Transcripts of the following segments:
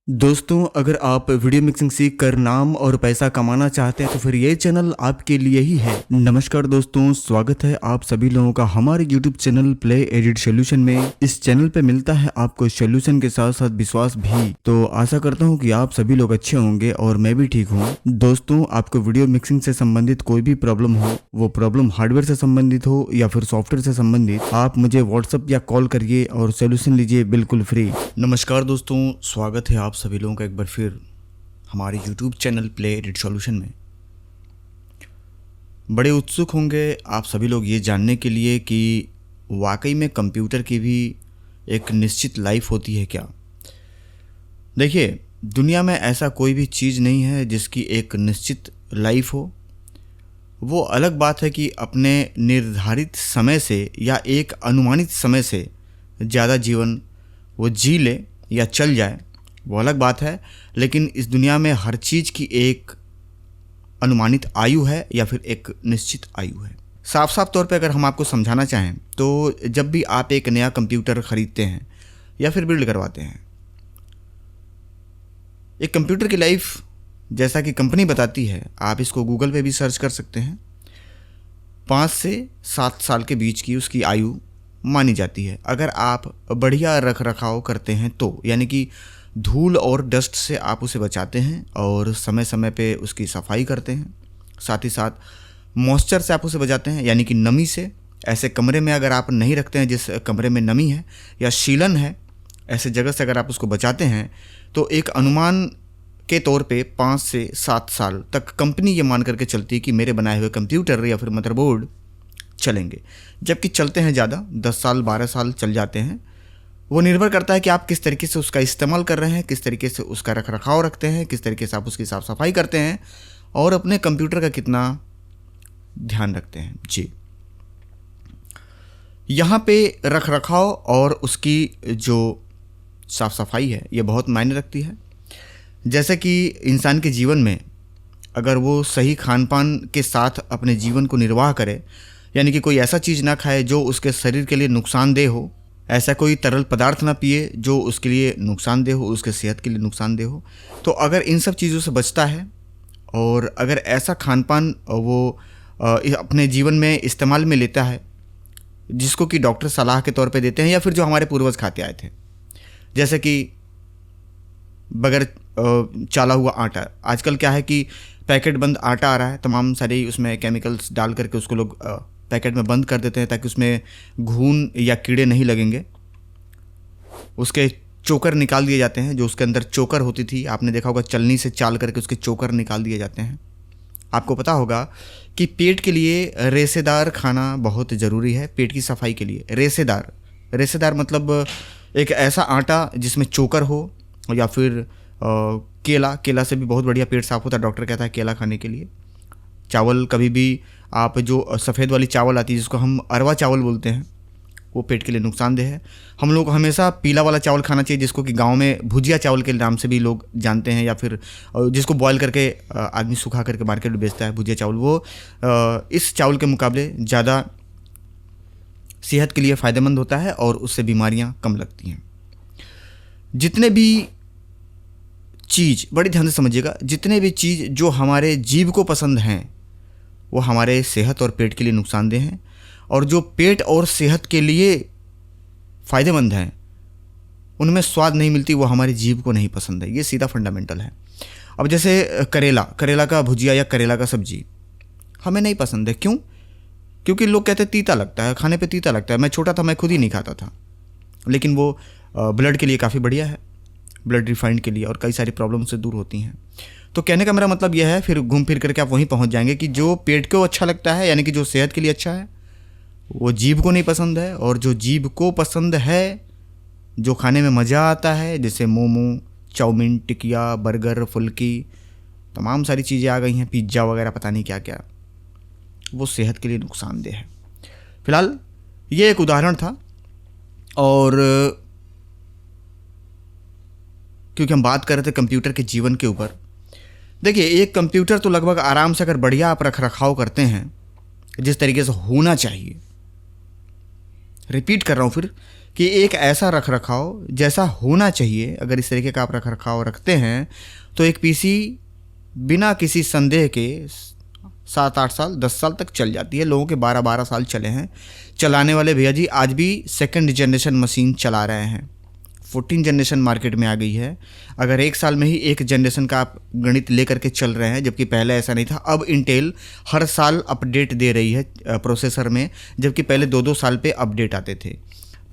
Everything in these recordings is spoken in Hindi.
दोस्तों, अगर आप वीडियो मिक्सिंग सीख कर नाम और पैसा कमाना चाहते हैं तो फिर ये चैनल आपके लिए ही है। नमस्कार दोस्तों, स्वागत है आप सभी लोगों का हमारे YouTube channel play edit solution में। इस चैनल पे मिलता है आपको सोल्यूशन के साथ साथ विश्वास भी। तो आशा करता हूँ कि आप सभी लोग अच्छे होंगे और मैं भी ठीक हूँ। दोस्तों, आपको वीडियो मिक्सिंग से संबंधित कोई भी प्रॉब्लम हो, वो प्रॉब्लम हार्डवेयर से संबंधित हो या फिर सॉफ्टवेयर से संबंधित, आप मुझे व्हाट्सएप या कॉल करिए और सोल्यूशन लीजिए बिल्कुल फ्री। नमस्कार दोस्तों, स्वागत है आप सभी लोगों का एक बार फिर हमारे YouTube channel play edit solution में। बड़े उत्सुक होंगे आप सभी लोग ये जानने के लिए कि वाकई में कंप्यूटर की भी एक निश्चित लाइफ होती है क्या। देखिए, दुनिया में ऐसा कोई भी चीज़ नहीं है जिसकी एक निश्चित लाइफ हो। वो अलग बात है कि अपने निर्धारित समय से या एक अनुमानित समय से ज़्यादा जीवन वो जी ले या चल जाए, वो अलग बात है। लेकिन इस दुनिया में हर चीज़ की एक अनुमानित आयु है या फिर एक निश्चित आयु है। साफ साफ तौर पे अगर हम आपको समझाना चाहें तो जब भी आप एक नया कंप्यूटर ख़रीदते हैं या फिर बिल्ड करवाते हैं, एक कंप्यूटर की लाइफ जैसा कि कंपनी बताती है, आप इसको गूगल पे भी सर्च कर सकते हैं, 5 से 7 साल के बीच की उसकी आयु मानी जाती है। अगर आप बढ़िया रख रखाव करते हैं तो, यानी कि धूल और डस्ट से आप उसे बचाते हैं और समय समय पे उसकी सफाई करते हैं, साथ ही साथ मॉइस्चर से आप उसे बचाते हैं, यानी कि नमी से। ऐसे कमरे में अगर आप नहीं रखते हैं जिस कमरे में नमी है या शीलन है, ऐसे जगह से अगर आप उसको बचाते हैं तो एक अनुमान के तौर पे 5 से 7 साल तक कंपनी ये मान करके चलती है कि मेरे बनाए हुए कंप्यूटर या फिर मदरबोर्ड चलेंगे। जबकि चलते हैं ज़्यादा, 10 साल 12 साल चल जाते हैं। वो निर्भर करता है कि आप किस तरीके से उसका इस्तेमाल कर रहे हैं, किस तरीके से उसका रख रखाव रखते हैं, किस तरीके से आप उसकी साफ़ सफाई करते हैं और अपने कंप्यूटर का कितना ध्यान रखते हैं। जी, यहाँ पे रख रखाव और उसकी जो साफ़ सफाई है ये बहुत मायने रखती है। जैसे कि इंसान के जीवन में अगर वो सही खान पान के साथ अपने जीवन को निर्वाह करे, यानी कि कोई ऐसा चीज़ ना खाए जो उसके शरीर के लिए नुकसानदेह हो, ऐसा कोई तरल पदार्थ ना पिए जो उसके लिए नुकसानदेह हो, उसके सेहत के लिए नुकसानदेह हो, तो अगर इन सब चीज़ों से बचता है और अगर ऐसा खान पान वो अपने जीवन में इस्तेमाल में लेता है जिसको कि डॉक्टर सलाह के तौर पे देते हैं या फिर जो हमारे पूर्वज खाते आए थे, जैसे कि बगैर चाला हुआ आटा। आजकल क्या है कि पैकेट बंद आटा आ रहा है, तमाम सारे उसमें केमिकल्स डाल करके उसको लोग पैकेट में बंद कर देते हैं ताकि उसमें घून या कीड़े नहीं लगेंगे। उसके चोकर निकाल दिए जाते हैं, जो उसके अंदर चोकर होती थी, आपने देखा होगा चलनी से चाल करके उसके चोकर निकाल दिए जाते हैं। आपको पता होगा कि पेट के लिए रेशेदार खाना बहुत ज़रूरी है, पेट की सफाई के लिए। रेशेदार मतलब एक ऐसा आटा जिसमें चोकर हो, या फिर केला से भी बहुत बढ़िया पेट साफ़ होता है। डॉक्टर कहता है केला खाने के लिए। चावल, कभी भी आप जो सफ़ेद वाली चावल आती है जिसको हम अरवा चावल बोलते हैं, वो पेट के लिए नुकसानदेह है। हम लोग हमेशा पीला वाला चावल खाना चाहिए जिसको कि गांव में भुजिया चावल के नाम से भी लोग जानते हैं, या फिर जिसको बॉयल करके आदमी सुखा करके मार्केट में बेचता है भुजिया चावल। वो इस चावल के मुकाबले ज़्यादा सेहत के लिए फ़ायदेमंद होता है और उससे बीमारियाँ कम लगती हैं। जितने भी चीज़, बड़ी ध्यान से समझिएगा, जितने भी चीज़ जो हमारे जीभ को पसंद हैं वो हमारे सेहत और पेट के लिए नुकसानदेह हैं, और जो पेट और सेहत के लिए फ़ायदेमंद हैं उनमें स्वाद नहीं मिलती, वो हमारी जीभ को नहीं पसंद है। ये सीधा फंडामेंटल है। अब जैसे करेला का भुजिया या करेला का सब्जी हमें नहीं पसंद है। क्यों? क्योंकि लोग कहते हैं तीता लगता है, खाने पे तीता लगता है। मैं छोटा था, मैं खुद ही नहीं खाता था, लेकिन वो ब्लड के लिए काफ़ी बढ़िया है, ब्लड रिफाइंड के लिए, और कई सारी प्रॉब्लम से दूर होती हैं। तो कहने का मेरा मतलब यह है, फिर घूम फिर करके आप वहीं पहुंच जाएंगे कि जो पेट को अच्छा लगता है, यानी कि जो सेहत के लिए अच्छा है, वो जीभ को नहीं पसंद है। और जो जीभ को पसंद है, जो खाने में मज़ा आता है, जैसे मोमो, चाउमीन, टिकिया, बर्गर, फुल्की, तमाम सारी चीज़ें आ गई हैं, पिज्ज़ा वगैरह, पता नहीं क्या क्या, वो सेहत के लिए नुकसानदेह है। फिलहाल ये एक उदाहरण था। और क्योंकि हम बात कर रहे थे कंप्यूटर के जीवन के ऊपर, देखिए, एक कंप्यूटर तो लगभग आराम से अगर बढ़िया आप रख रखाव करते हैं जिस तरीके से होना चाहिए, रिपीट कर रहा हूँ फिर कि एक ऐसा रख रखाव जैसा होना चाहिए, अगर इस तरीके का आप रख रखाव रखते हैं तो एक पीसी बिना किसी संदेह के 7-8 साल 10 साल तक चल जाती है। लोगों के 12-12 साल चले हैं। चलाने वाले भैया जी आज भी सेकंड जनरेशन मशीन चला रहे हैं। 14 जनरेशन मार्केट में आ गई है। अगर एक साल में ही एक जनरेशन का आप गणित लेकर के चल रहे हैं, जबकि पहले ऐसा नहीं था। अब इंटेल हर साल अपडेट दे रही है प्रोसेसर में, जबकि पहले 2-2 साल पे अपडेट आते थे।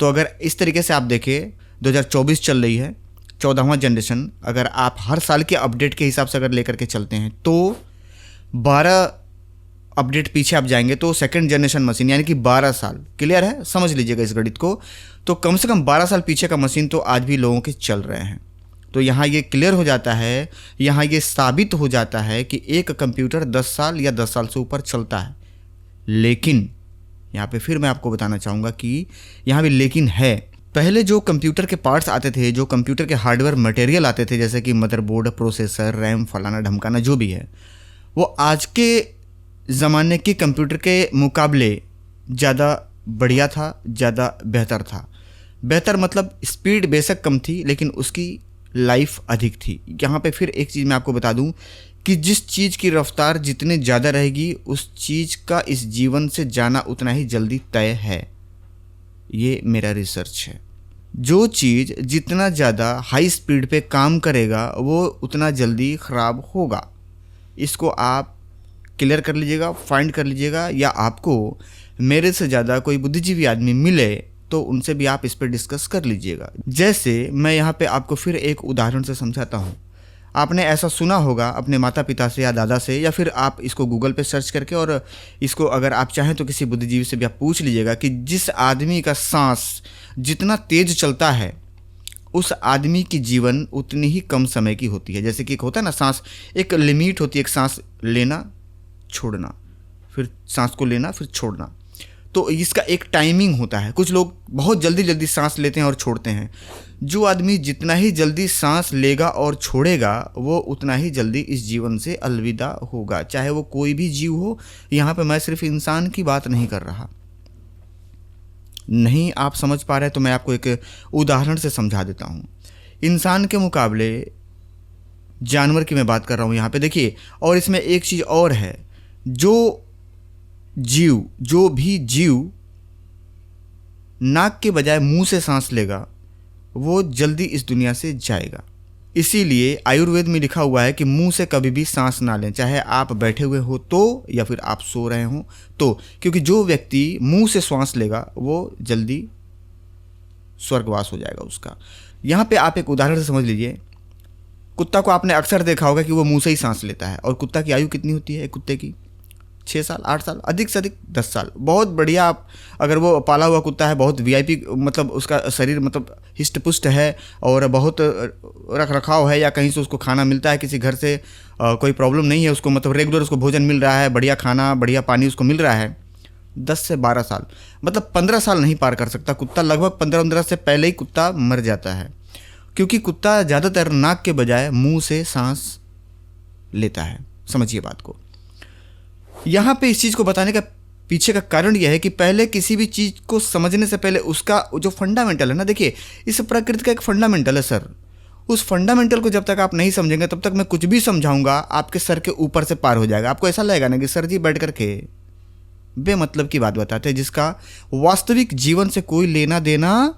तो अगर इस तरीके से आप देखें 2024 चल रही है, 14वां जनरेशन, अगर आप हर साल के अपडेट के हिसाब से अगर लेकर के चलते हैं तो 12 अपडेट पीछे आप जाएंगे तो सेकंड जनरेशन मशीन यानी कि 12 साल, क्लियर है, समझ लीजिएगा इस गणित को। तो कम से कम 12 साल पीछे का मशीन तो आज भी लोगों के चल रहे हैं। तो यहाँ ये क्लियर हो जाता है, यहाँ ये साबित हो जाता है कि एक कंप्यूटर 10 साल या 10 साल से ऊपर चलता है। लेकिन यहाँ पे फिर मैं आपको बताना चाहूँगा कि यहाँ भी लेकिन है। पहले जो कंप्यूटर के पार्ट्स आते थे, जो कंप्यूटर के हार्डवेयर मटेरियल आते थे, जैसे कि मदरबोर्ड, प्रोसेसर, रैम, फलाना ढमकाना जो भी है, वो आज के ज़माने के कंप्यूटर के मुकाबले ज़्यादा बढ़िया था, ज़्यादा बेहतर था। बेहतर मतलब स्पीड बेशक कम थी लेकिन उसकी लाइफ अधिक थी। यहाँ पे फिर एक चीज़ मैं आपको बता दूँ कि जिस चीज़ की रफ्तार जितनी ज़्यादा रहेगी उस चीज़ का इस जीवन से जाना उतना ही जल्दी तय है। ये मेरा रिसर्च है। जो चीज़ जितना ज़्यादा हाई स्पीड पे काम करेगा वो उतना जल्दी ख़राब होगा। इसको आप क्लियर कर लीजिएगा, फाइंड कर लीजिएगा, या आपको मेरे से ज़्यादा कोई बुद्धिजीवी आदमी मिले तो उनसे भी आप इस पर डिस्कस कर लीजिएगा। जैसे मैं यहाँ पे आपको फिर एक उदाहरण से समझाता हूँ। आपने ऐसा सुना होगा अपने माता पिता से या दादा से, या फिर आप इसको गूगल पे सर्च करके, और इसको अगर आप चाहें तो किसी बुद्धिजीवी से भी आप पूछ लीजिएगा कि जिस आदमी का सांस जितना तेज चलता है उस आदमी की जीवन उतनी ही कम समय की होती है। जैसे कि एक होता है ना सांस, एक लिमिट होती है, एक सांस लेना छोड़ना, फिर सांस को लेना फिर छोड़ना, तो इसका एक टाइमिंग होता है। कुछ लोग बहुत जल्दी जल्दी सांस लेते हैं और छोड़ते हैं। जो आदमी जितना ही जल्दी सांस लेगा और छोड़ेगा वो उतना ही जल्दी इस जीवन से अलविदा होगा, चाहे वो कोई भी जीव हो। यहाँ पे मैं सिर्फ इंसान की बात नहीं कर रहा। नहीं आप समझ पा रहे तो मैं आपको एक उदाहरण से समझा देता हूँ। इंसान के मुकाबले जानवर की मैं बात कर रहा हूँ यहाँ पे, देखिए। और इसमें एक चीज़ और है, जो भी जीव नाक के बजाय मुंह से सांस लेगा वो जल्दी इस दुनिया से जाएगा। इसीलिए आयुर्वेद में लिखा हुआ है कि मुंह से कभी भी सांस ना लें, चाहे आप बैठे हुए हो तो या फिर आप सो रहे हो तो, क्योंकि जो व्यक्ति मुंह से सांस लेगा वो जल्दी स्वर्गवास हो जाएगा उसका। यहाँ पे आप एक उदाहरण से समझ लीजिए। कुत्ता को आपने अक्सर देखा होगा कि वो मुंह से ही सांस लेता है, और कुत्ता की आयु कितनी होती है? एक कुत्ते की 6 साल 8 साल, अधिक से अधिक 10 साल। बहुत बढ़िया। आप अगर वो पाला हुआ कुत्ता है, बहुत वीआईपी, मतलब उसका शरीर मतलब हिष्ट पुष्ट है और बहुत रख रखाव है, या कहीं से उसको खाना मिलता है किसी घर से, कोई प्रॉब्लम नहीं है उसको, मतलब रेगुलर उसको भोजन मिल रहा है, बढ़िया खाना बढ़िया पानी उसको मिल रहा है, 10 से 12 साल, मतलब 15 साल नहीं पार कर सकता कुत्ता। लगभग 15 से पहले ही कुत्ता मर जाता है, क्योंकि कुत्ता ज़्यादातर नाक के बजाय मुंह से सांस लेता है। समझिए बात को। यहाँ पे इस चीज़ को बताने का पीछे का कारण यह है कि पहले किसी भी चीज़ को समझने से पहले उसका जो फंडामेंटल है ना, देखिए इस प्रकृति का एक फंडामेंटल है सर, उस फंडामेंटल को जब तक आप नहीं समझेंगे तब तक मैं कुछ भी समझाऊंगा आपके सर के ऊपर से पार हो जाएगा। आपको ऐसा लगेगा ना कि सर जी बैठ करके बेमतलब की बात बताते हैं जिसका वास्तविक जीवन से कोई लेना देना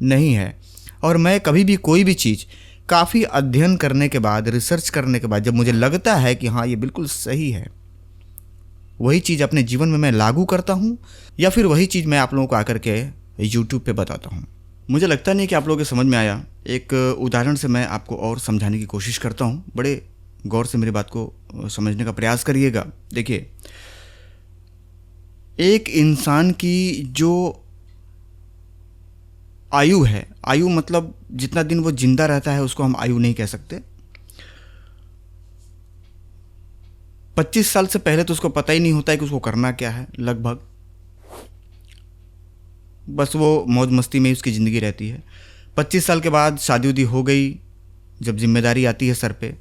नहीं है। और मैं कभी भी कोई भी चीज़ काफ़ी अध्ययन करने के बाद, रिसर्च करने के बाद, जब मुझे लगता है कि हाँ ये बिल्कुल सही है, वही चीज़ अपने जीवन में मैं लागू करता हूँ, या फिर वही चीज़ मैं आप लोगों को आकर के यूट्यूब पे बताता हूँ। मुझे लगता नहीं कि आप लोगों के समझ में आया। एक उदाहरण से मैं आपको और समझाने की कोशिश करता हूँ। बड़े गौर से मेरी बात को समझने का प्रयास करिएगा। देखिए, एक इंसान की जो आयु है, आयु मतलब जितना दिन वो जिंदा रहता है उसको हम आयु नहीं कह सकते। 25 साल से पहले तो उसको पता ही नहीं होता है कि उसको करना क्या है, लगभग बस वो मौज मस्ती में ही उसकी ज़िंदगी रहती है। 25 साल के बाद शादी उदी हो गई, जब जिम्मेदारी आती है सर पे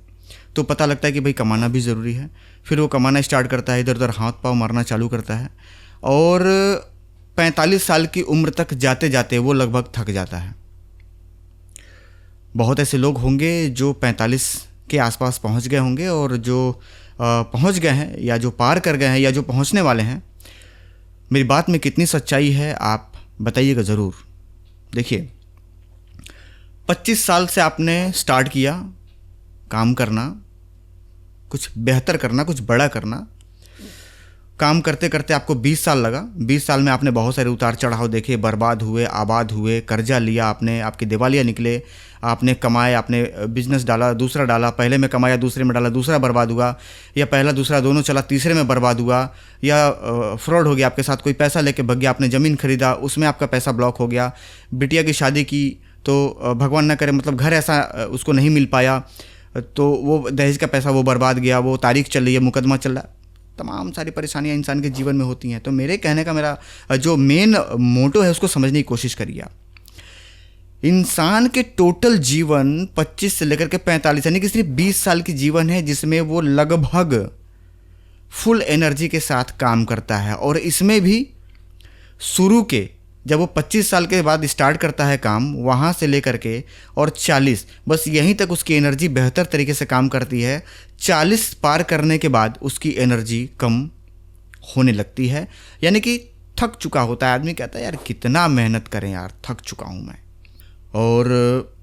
तो पता लगता है कि भाई कमाना भी ज़रूरी है। फिर वो कमाना स्टार्ट करता है, इधर उधर हाथ पाँव मारना चालू करता है, और 45 साल की उम्र तक जाते जाते वो लगभग थक जाता है। बहुत ऐसे लोग होंगे जो 45 के आसपास पहुंच गए होंगे, और जो पहुंच गए हैं या जो पार कर गए हैं या जो पहुंचने वाले हैं, मेरी बात में कितनी सच्चाई है आप बताइएगा ज़रूर। देखिए, 25 साल से आपने स्टार्ट किया काम करना, कुछ बेहतर करना, कुछ बड़ा करना। काम करते करते आपको 20 साल लगा। 20 साल में आपने बहुत सारे उतार चढ़ाव देखे, बर्बाद हुए, आबाद हुए, कर्जा लिया आपने, आपके दिवालिया निकले, आपने कमाए, आपने बिजनेस डाला, दूसरा डाला, पहले में कमाया, दूसरे में डाला, दूसरा बर्बाद हुआ, या पहला दूसरा दोनों चला, तीसरे में बर्बाद हुआ, या फ्रॉड हो गया आपके साथ, कोई पैसा लेके भग गया, आपने ज़मीन खरीदा, उसमें आपका पैसा ब्लॉक हो गया, बिटिया की शादी की तो भगवान ना करे मतलब घर ऐसा उसको नहीं मिल पाया, तो वो दहेज का पैसा वो बर्बाद गया, वो तारीख चल रही है, मुकदमा चल रहा है, तमाम सारी परेशानियां इंसान के जीवन में होती हैं। तो मेरे कहने का मेरा जो मेन मोटो है उसको समझने की कोशिश करिए। इंसान के टोटल जीवन 25 से लेकर के 45 यानी कि सिर्फ 20 साल की जीवन है जिसमें वो लगभग फुल एनर्जी के साथ काम करता है। और इसमें भी शुरू के जब वो 25 साल के बाद स्टार्ट करता है काम, वहाँ से लेकर के और 40, बस यहीं तक उसकी एनर्जी बेहतर तरीके से काम करती है। 40 पार करने के बाद उसकी एनर्जी कम होने लगती है, यानी कि थक चुका होता है आदमी। कहता है यार कितना मेहनत करें यार, थक चुका हूँ मैं। और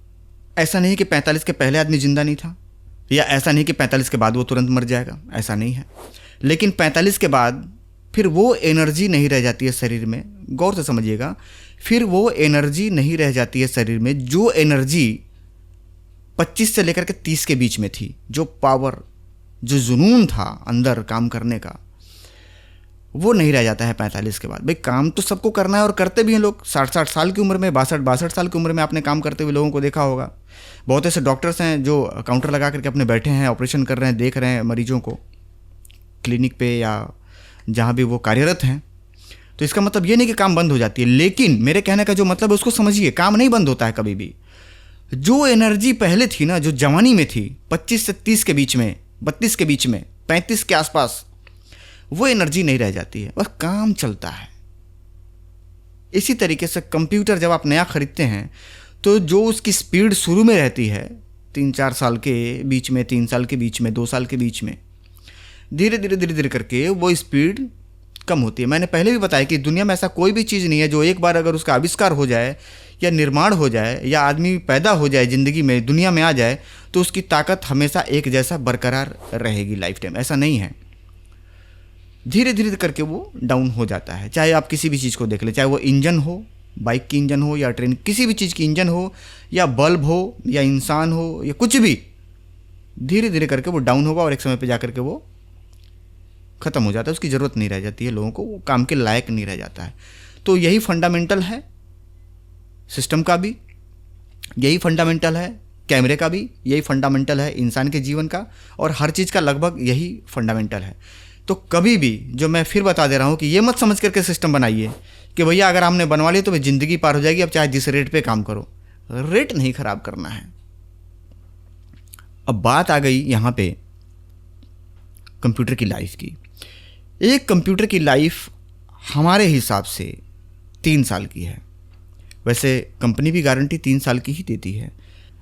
ऐसा नहीं कि 45 के पहले आदमी जिंदा नहीं था, या ऐसा नहीं कि 45 के बाद वो तुरंत मर जाएगा, ऐसा नहीं है। लेकिन 45 के बाद फिर वो एनर्जी नहीं रह जाती है शरीर में। गौर से समझिएगा, फिर वो एनर्जी नहीं रह जाती है शरीर में जो एनर्जी 25 से लेकर के 30 के बीच में थी। जो पावर, जो जुनून था अंदर काम करने का, वो नहीं रह जाता है 45 के बाद। भाई काम तो सबको करना है और करते भी हैं लोग। 60-60 साल की उम्र में, 62-62 साल की उम्र में आपने काम करते हुए लोगों को देखा होगा। बहुत ऐसे डॉक्टर्स हैं जो काउंटर लगा करके अपने बैठे हैं, ऑपरेशन कर रहे हैं, देख रहे हैं मरीजों को क्लिनिक पे या जहाँ भी वो कार्यरत हैं। तो इसका मतलब ये नहीं कि काम बंद हो जाती है, लेकिन मेरे कहने का जो मतलब है उसको समझिए, काम नहीं बंद होता है कभी भी। जो एनर्जी पहले थी ना, जो जवानी में थी 25 से 30 के बीच में, 32 के बीच में, 35 के आसपास, वो एनर्जी नहीं रह जाती है, बस काम चलता है। इसी तरीके से कंप्यूटर जब आप नया खरीदते हैं तो जो उसकी स्पीड शुरू में रहती है 3-4 साल के बीच में, 3 साल के बीच में, 2 साल के बीच में, धीरे धीरे करके वो स्पीड कम होती है। मैंने पहले भी बताया कि दुनिया में ऐसा कोई भी चीज़ नहीं है जो एक बार अगर उसका आविष्कार हो जाए या निर्माण हो जाए या आदमी पैदा हो जाए ज़िंदगी में, दुनिया में आ जाए, तो उसकी ताकत हमेशा एक जैसा बरकरार रहेगी लाइफ टाइम। ऐसा नहीं है, धीरे धीरे करके वो डाउन हो जाता है। चाहे आप किसी भी चीज़ को देख लें, चाहे वो इंजन हो, बाइक की इंजन हो या ट्रेन, किसी भी चीज़ की इंजन हो या बल्ब हो या इंसान हो या कुछ भी, धीरे धीरे करके वो डाउन होगा और एक समय पे जा करके वो ख़त्म हो जाता है। उसकी ज़रूरत नहीं रह जाती है लोगों को, वो काम के लायक नहीं रह जाता है। तो यही फंडामेंटल है सिस्टम का भी, यही फंडामेंटल है कैमरे का भी, यही फंडामेंटल है इंसान के जीवन का, और हर चीज़ का लगभग यही फंडामेंटल है। तो कभी भी, जो मैं फिर बता दे रहा हूँ कि ये मत समझ करके सिस्टम बनाइए कि भैया अगर हमने बनवा लिया तो भाई ज़िंदगी पार हो जाएगी, अब चाहे जिस रेट पे काम करो। रेट नहीं ख़राब करना है। अब बात आ गई यहाँ पे कंप्यूटर की लाइफ की। एक कंप्यूटर की लाइफ हमारे हिसाब से 3 साल की है। वैसे कंपनी भी गारंटी 3 साल की ही देती है।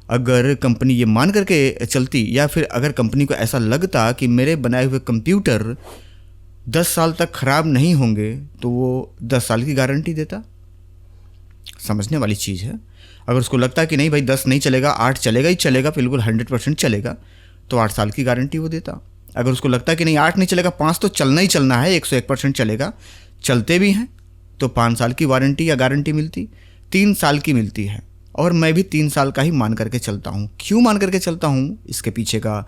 अगर कंपनी ये मान करके चलती, या फिर अगर कंपनी को ऐसा लगता कि मेरे बनाए हुए कंप्यूटर 10 साल तक ख़राब नहीं होंगे, तो वो 10 साल की गारंटी देता। समझने वाली चीज़ है। अगर उसको लगता कि नहीं भाई 10 नहीं चलेगा, 8 चलेगा ही चलेगा, बिल्कुल 100% चलेगा, तो 8 साल की गारंटी वो देता। अगर उसको लगता है कि नहीं 8 नहीं चलेगा, 5 तो चलना ही चलना है, 101% चलेगा, चलते भी हैं, तो 5 साल की वारंटी या गारंटी मिलती। 3 साल की मिलती है, और मैं भी 3 साल का ही मान करके चलता हूँ। क्यों मान करके चलता हूँ, इसके पीछे का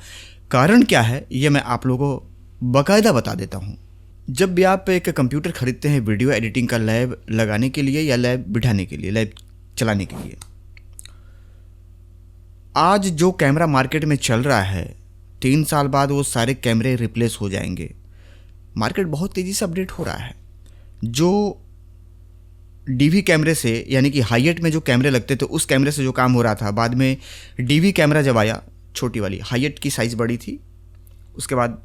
कारण क्या है, ये मैं आप लोगों को बाकायदा बता देता हूँ। जब भी आप एक कंप्यूटर खरीदते हैं वीडियो एडिटिंग का लैब लगाने के लिए या लैब बिठाने के लिए, लैब चलाने के लिए, आज जो कैमरा मार्केट में चल रहा है, 3 साल बाद वो सारे कैमरे रिप्लेस हो जाएंगे। मार्केट बहुत तेज़ी से अपडेट हो रहा है। जो डीवी कैमरे से, यानी कि हाईएट में जो कैमरे लगते थे उस कैमरे से जो काम हो रहा था, बाद में डीवी कैमरा जब आया, छोटी वाली, हाईएट की साइज़ बड़ी थी, उसके बाद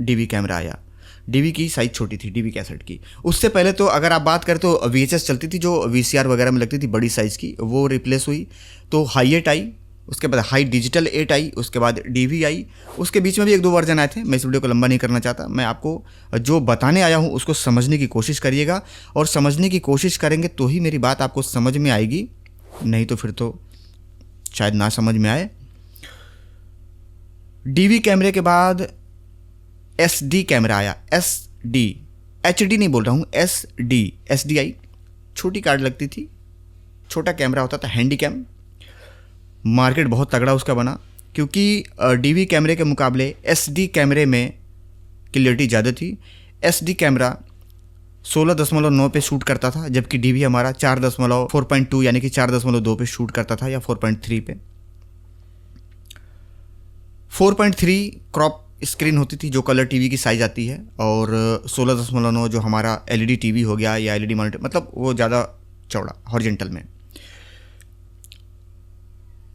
डीवी कैमरा आया। डीवी की साइज़ छोटी थी, डीवी कैसेट की। उससे पहले तो अगर आप बात करें तो वीएचएस चलती थी जो वीसीआर वगैरह में लगती थी बड़ी साइज़ की, वो रिप्लेस हुई। तो हाई 8 आई, उसके बाद हाई डिजिटल 8 आई, उसके बाद डीवी आई। उसके बीच में भी 1-2 वर्जन आए थे। मैं इस वीडियो को लंबा नहीं करना चाहता, मैं आपको जो बताने आया हूँ उसको समझने की कोशिश करिएगा, और समझने की कोशिश करेंगे तो ही मेरी बात आपको समझ में आएगी, नहीं तो फिर तो शायद ना समझ में आए। डीवी कैमरे के बाद एसडी कैमरा आया। एसडी, एचडी नहीं बोल रहा हूँ, एसडी। एसडी आई, छोटी कार्ड लगती थी, छोटा कैमरा होता था, हैंडी कैम। मार्केट बहुत तगड़ा उसका बना, क्योंकि डीवी कैमरे के मुकाबले एसडी कैमरे में क्लियरिटी ज़्यादा थी। एसडी कैमरा 16.9 पे शूट करता था, जबकि डीवी हमारा 4.2 यानी कि 4.2 पे शूट करता था, या 4.3 पे। 4.3 क्रॉप स्क्रीन होती थी जो कलर टीवी की साइज़ आती है, और 16.9 जो हमारा एलईडी टीवी हो गया या एलईडी मॉनिटर, मतलब वो ज़्यादा चौड़ा हॉरिजॉन्टल में।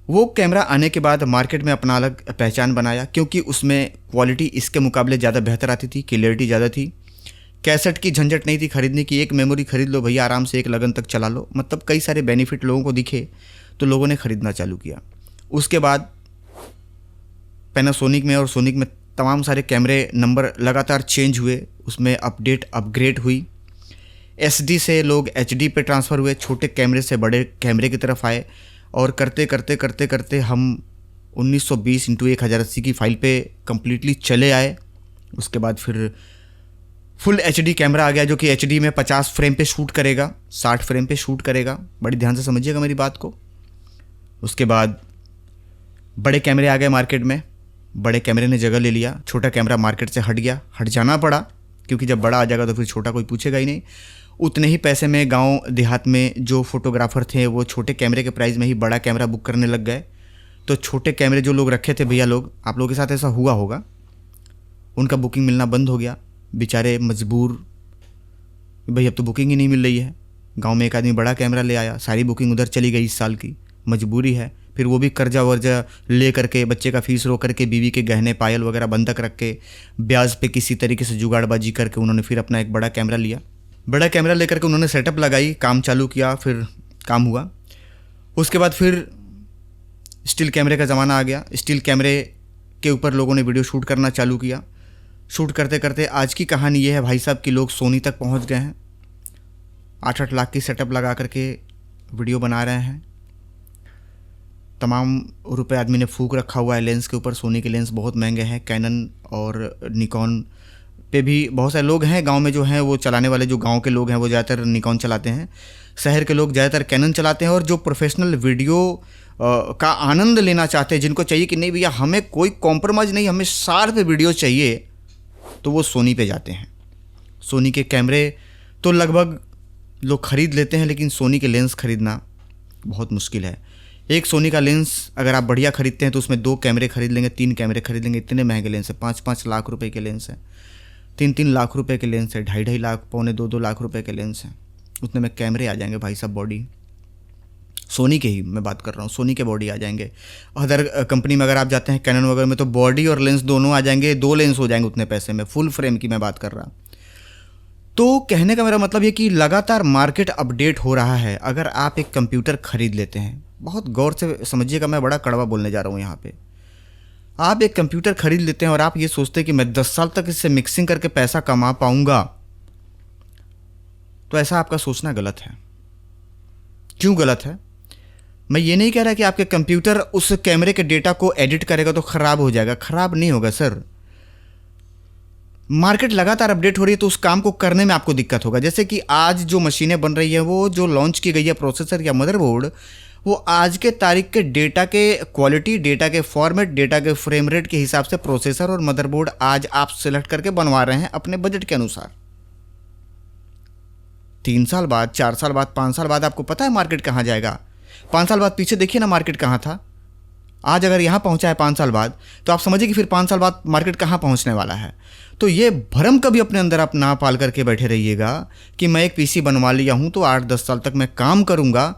वो कैमरा आने के बाद मार्केट में अपना अलग पहचान बनाया, क्योंकि उसमें क्वालिटी इसके मुकाबले ज़्यादा बेहतर आती थी, क्लियरिटी ज़्यादा थी। कैसेट की झंझट नहीं थी खरीदने की, एक मेमोरी खरीद लो भैया, आराम से 1 लगन तक चला लो। मतलब कई सारे बेनिफिट लोगों को दिखे तो लोगों ने ख़रीदना चालू किया। उसके बाद पैनासोनिक में और सोनिक में तमाम सारे कैमरे नंबर लगातार चेंज हुए, उसमें अपग्रेड हुई। एसडी से लोग एचडी पे ट्रांसफ़र हुए, छोटे कैमरे से बड़े कैमरे की तरफ आए, और करते करते करते करते हम 1920x1080 की फाइल पे कम्प्लीटली चले आए। उसके बाद फिर फुल एचडी कैमरा आ गया, जो कि एचडी में 50 फ्रेम पे शूट करेगा, 60 फ्रेम पे शूट करेगा। बड़ी ध्यान से समझिएगा मेरी बात को। उसके बाद बड़े कैमरे आ गए मार्केट में, बड़े कैमरे ने जगह ले लिया, छोटा कैमरा मार्केट से हट गया, हट जाना पड़ा, क्योंकि जब बड़ा आ जाएगा तो फिर छोटा कोई पूछेगा ही नहीं। उतने ही पैसे में गांव देहात में जो फोटोग्राफर थे वो छोटे कैमरे के प्राइस में ही बड़ा कैमरा बुक करने लग गए। तो छोटे कैमरे जो लोग रखे थे भैया लोग, आप लोगों के साथ ऐसा हुआ होगा, उनका बुकिंग मिलना बंद हो गया, बेचारे मजबूर, भाई अब तो बुकिंग ही नहीं मिल रही है। गांव में एक आदमी बड़ा कैमरा ले आया, सारी बुकिंग उधर चली गई इस साल की, मजबूरी है। फिर वो भी कर्जा वर्जा ले करके, बच्चे का फीस रो करके, बीवी के गहने पायल वगैरह बंधक रख के, ब्याज पे किसी तरीके से जुगाड़बाजी करके उन्होंने फिर अपना एक बड़ा कैमरा लिया। बड़ा कैमरा लेकर के उन्होंने सेटअप लगाई, काम चालू किया, फिर काम हुआ। उसके बाद फिर स्टिल कैमरे का ज़माना आ गया। स्टिल कैमरे के ऊपर लोगों ने वीडियो शूट करना चालू किया। शूट करते करते आज की कहानी ये है भाई साहब कि लोग सोनी तक पहुंच गए हैं। 8-8 लाख की सेटअप लगा करके वीडियो बना रहे हैं। तमाम रुपए आदमी ने फूक रखा हुआ है लेंस के ऊपर। सोनी के लेंस बहुत महंगे हैं, कैनन और निकॉन पे भी बहुत सारे लोग हैं गांव में जो हैं वो चलाने वाले, जो गांव के लोग हैं वो ज़्यादातर निकॉन चलाते हैं, शहर के लोग ज़्यादातर कैनन चलाते हैं। और जो प्रोफेशनल वीडियो का आनंद लेना चाहते हैं, जिनको चाहिए कि नहीं भैया हमें कोई कॉम्प्रोमाइज़ नहीं, हमें शार्प वीडियो चाहिए, तो वो सोनी पे जाते हैं। सोनी के कैमरे तो लगभग लोग ख़रीद लेते हैं, लेकिन सोनी के लेंस ख़रीदना बहुत मुश्किल है। एक सोनी का लेंस अगर आप बढ़िया ख़रीदते हैं तो उसमें 2 कैमरे खरीद लेंगे, 3 कैमरे खरीद लेंगे। इतने महंगे लेंस है, 5-5 लाख रुपए के लेंस है, 3-3 लाख रुपए के लेंस है, 2.5 लाख, 1.25-2 लाख रुपए के लेंस हैं। उतने में कैमरे आ जाएंगे भाई साहब, बॉडी सोनी के ही मैं बात कर रहा हूँ, सोनी के बॉडी आ जाएंगे। अदर कंपनी में अगर आप जाते हैं कैनन वगैरह में तो बॉडी और लेंस दोनों आ जाएंगे, 2 लेंस हो जाएंगे उतने पैसे में, फुल फ्रेम की मैं बात कर रहा। तो कहने का मेरा मतलब ये कि लगातार मार्केट अपडेट हो रहा है। अगर आप एक कंप्यूटर खरीद लेते हैं, बहुत गौर से समझिएगा, मैं बड़ा कड़वा बोलने जा रहा हूँ यहाँ पे। आप एक कंप्यूटर खरीद लेते हैं और आप ये सोचते हैं कि मैं 10 साल तक इससे मिक्सिंग करके पैसा कमा पाऊंगा, तो ऐसा आपका सोचना गलत है। क्यों गलत है? मैं ये नहीं कह रहा कि आपके कंप्यूटर उस कैमरे के डेटा को एडिट करेगा तो ख़राब हो जाएगा, ख़राब नहीं होगा सर। मार्केट लगातार अपडेट हो रही है तो उस काम को करने में आपको दिक्कत होगा। जैसे कि आज जो मशीनें बन रही है, वो जो लॉन्च की गई है प्रोसेसर या मदरबोर्ड, वो आज के तारीख के डेटा के क्वालिटी, डेटा के फॉर्मेट, डेटा के फ्रेम रेट के हिसाब से प्रोसेसर और मदरबोर्ड आज आप सिलेक्ट करके बनवा रहे हैं अपने बजट के अनुसार। 3 साल बाद, 4 साल बाद, 5 साल बाद आपको पता है मार्केट कहाँ जाएगा। 5 साल बाद पीछे देखिए ना मार्केट कहाँ था, आज अगर यहाँ पहुँचा है 5 साल बाद, तो आप समझिए कि फिर 5 साल बाद मार्केट कहाँ पहुँचने वाला है। तो ये भ्रम कभी अपने अंदर आप ना पाल करके बैठे रहिएगा कि मैं एक पीसी बनवा लिया हूँ तो 8-10 साल तक मैं काम करूँगा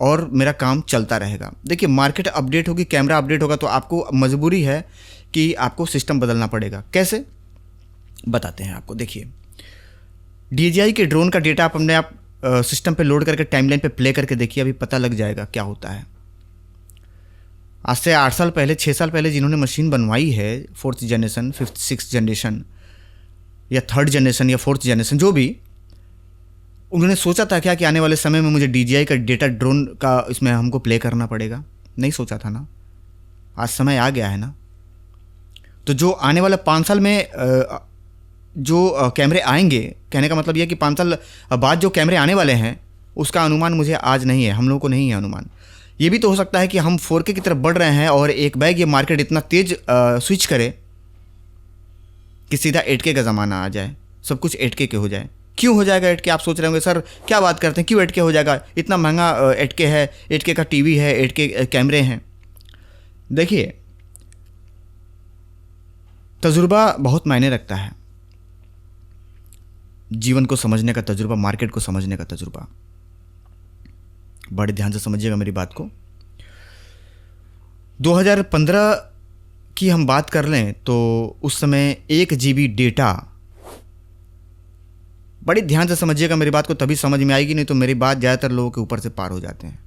और मेरा काम चलता रहेगा। देखिए मार्केट अपडेट होगी, कैमरा अपडेट होगा, तो आपको मजबूरी है कि आपको सिस्टम बदलना पड़ेगा। कैसे? बताते हैं आपको। देखिए, DJI के ड्रोन का डेटा आप अपने आप सिस्टम पे लोड करके टाइमलाइन पे प्ले करके देखिए, अभी पता लग जाएगा क्या होता है। आज से 8 साल पहले, 6 साल पहले जिन्होंने मशीन बनवाई है, 4th generation, 5th 6th generation या 3rd जनरेशन या 4th जनरेशन, जो भी, उन्होंने सोचा था क्या कि आने वाले समय में मुझे DJI का डेटा ड्रोन का इसमें हमको प्ले करना पड़ेगा? नहीं सोचा था ना। आज समय आ गया है ना। तो जो आने वाले 5 साल में जो कैमरे आएंगे, कहने का मतलब यह कि 5 साल बाद जो कैमरे आने वाले हैं उसका अनुमान मुझे आज नहीं है, हम लोगों को नहीं है अनुमान। ये भी तो हो सकता है कि हम 4K की तरफ बढ़ रहे हैं और एक बैग ये मार्केट इतना तेज स्विच करे कि सीधा 8K का ज़माना आ जाए, सब कुछ 8K के हो जाए। क्यों हो जाएगा 8K? आप सोच रहे होंगे सर क्या बात करते हैं, क्यों 8K हो जाएगा? इतना महंगा 8K है, 8K का टीवी है, 8K कैमरे हैं। देखिए, तजुर्बा बहुत मायने रखता है। जीवन को समझने का तजुर्बा, मार्केट को समझने का तजुर्बा। बड़े ध्यान से समझिएगा मेरी बात को। 2015 की हम बात कर लें तो उस समय 1 GB डेटा, बड़ी ध्यान से समझिएगा मेरी बात को, तभी समझ में आएगी, नहीं तो मेरी बात ज़्यादातर लोगों के ऊपर से पार हो जाते हैं।